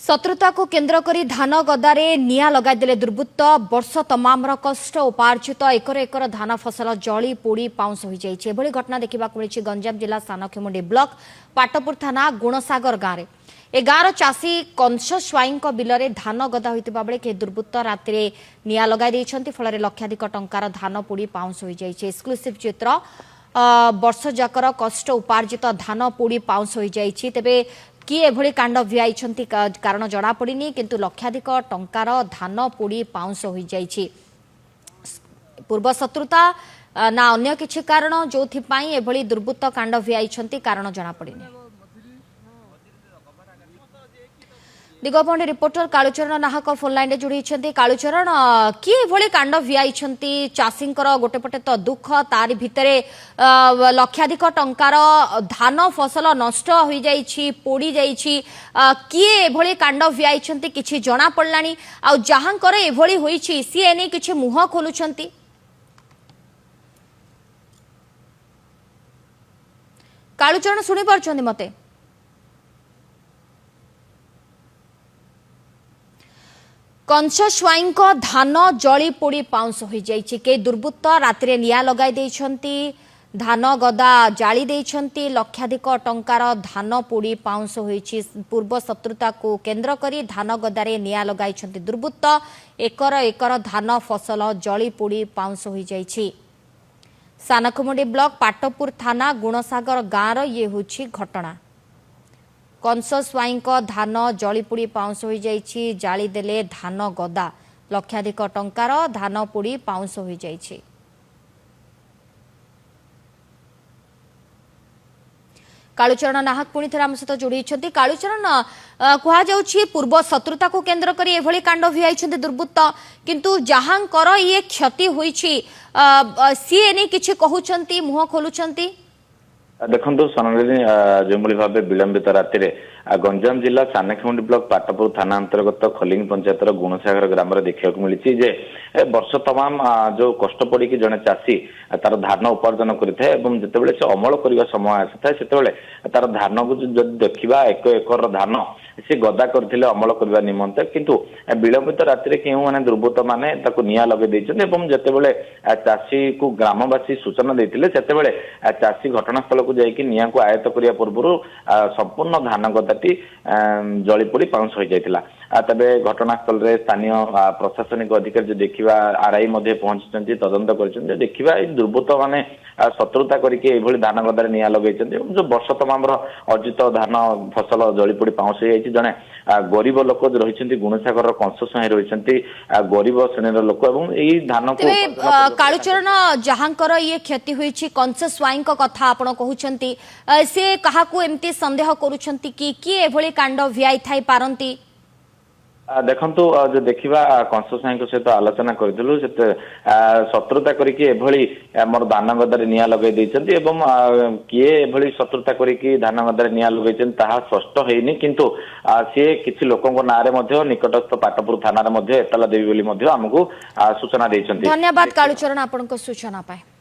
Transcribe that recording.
शत्रुता को केन्द्र करी धान गदारे निया लगाईदेले दुर्बृत्त वर्ष तमाम कष्ट उपार्जित एकर एकर धान फसल जली पोड़ी पाउंस हो जाए घटना देखा मिली गंजाम जिला सानखेमुंडी ब्लॉक पाटपुर थाना गुणसागर गाँव में ए गाँवर चाषी कंस स्वाईं बिलरे धान गदा होता बेले के दुर्बृत्त राति निया लगाई फल लक्षाधिक टंकार धान पोड़ी पाउंस हो जाए एक्सक्लूसिव चित्र वर्ष जाकर कष्ट उपार्जित धान पोड़ी पाउंस हो जाए तेबे किए एभली कांड भिआई कारण जना पड़नी किंतु लक्षाधिक टंकार धान पोड़ी पाउंस हो जाए पूर्व शत्रुता ना अन्य किछि कारण जो एभली दुर्बृत्त कांड भिआई कारण जना पड़नी दिगपंडी रिपोर्टर कालुचरण नाहक फोन लाइन रे जोड़ी कालुचरण किए भली कांड भिआई चाषी गोटेपटे तो दुख तारि भितरे लक्षाधिक टंकार धान फसल नष्ट हो जाइछि पोड़ी जाइछि किए भली कांड भिआई किछि जना पड़लानी आ जहांकर एभली होइछि सी एने किछि मुह खोलुछंती कालुचरण सुनि पारछंती मते कंस स्वाईं धान जली पोड़ी पाउंस हो जाइछि के दुर्बृत्त राति निया लगाई देइछंती धान गदा जाली देइछंती लक्षाधिक टंकार धान पोड़ी पाउंस होइछि पूर्व शत्रुता को केन्द्र करी धान गदारे निया लगाइछंती दुर्बृत्त एकर एकर धान फसल जली पोड़ी पाउंस हो जाइछि सानखेमुंडी ब्लॉक पाटपुर थाना गुणसागर गाँव ये होछि घटना कंस स्वाईं धान जलीपोड़ी पाउंस हो जाइछि जाली देले धान गदा लक्षाधिक टंकार धान पोड़ी पाउंस हो जाइछि कालुचरण नाहक पुणी थे आम सहित जोड़ी कालुचरण कहुछि पूर्व शत्रुता को केन्द्र करी एभली कांड भिआई दुर्बृत्त किंतु जहांकर ये क्षति होइछि सी एने किछि कहउछंती मुह खोलुछंती देखो सोनाली जो भाव विलंबित राति गंजाम जिला सानखेमुंडी ब्लॉक पाटपुर थाना अंतर्गत खलिंग पंचायत गुणसागर ग्राम देखा मिली जे वर्ष तमाम जो कष्ट पड़ी जड़े चाषी तार धान उपार्जन करते से अमल करने समय आसी से तार धान को देखा एक एकर धान से गदा करते अमल करने निमंते किंतु विलंबित राति क्यों मैंने दुर्बृत्त मैंने निया लगे जितेबले चाषी को ग्रामवासी सूचना देते से चाषी घटनास्थल को जाकि निया को आयत्त करने पूर्व संपूर्ण धान गदाटी जलीपोड़ी पाउंस हो जाता तेरे घटनास्थल में स्थानीय प्रशासनिक अधिकारी जो देखा आरआई पहुंची तदंत कर देखा दुर्बृत्त मैंने शत्रुता करके धान गदारे निया लगे जो वर्ष तमाम अर्जित धान फसल जलीपोड़ी पाउंस हो जाए जड़े गरीब लोक रही गुणसागर कंस स्वाईं रही गरीब श्रेणी लोक धान को कालुचरण जहांकर ये क्षति हुई कंस स्वाईं कथा आपण कहउछंती से काहाकू एमती संदेह करूछंती कि किए एभली कांड भिआई थाई पारंती देखु जो देखा कंस स्वाईं सहित आलोचना करूँ शत्रुता करके मोर धान गदारे निया लगे किए एभली शत्रुता करके धान गदारे निया लगे स्पष्ट होनी किंतु सी किसी लोकों ना निकटस्थ पाटपुर थाना एतला देवी आमको सूचना देइछंती। धन्यवाद कालुचरण आपन सूचना पाए।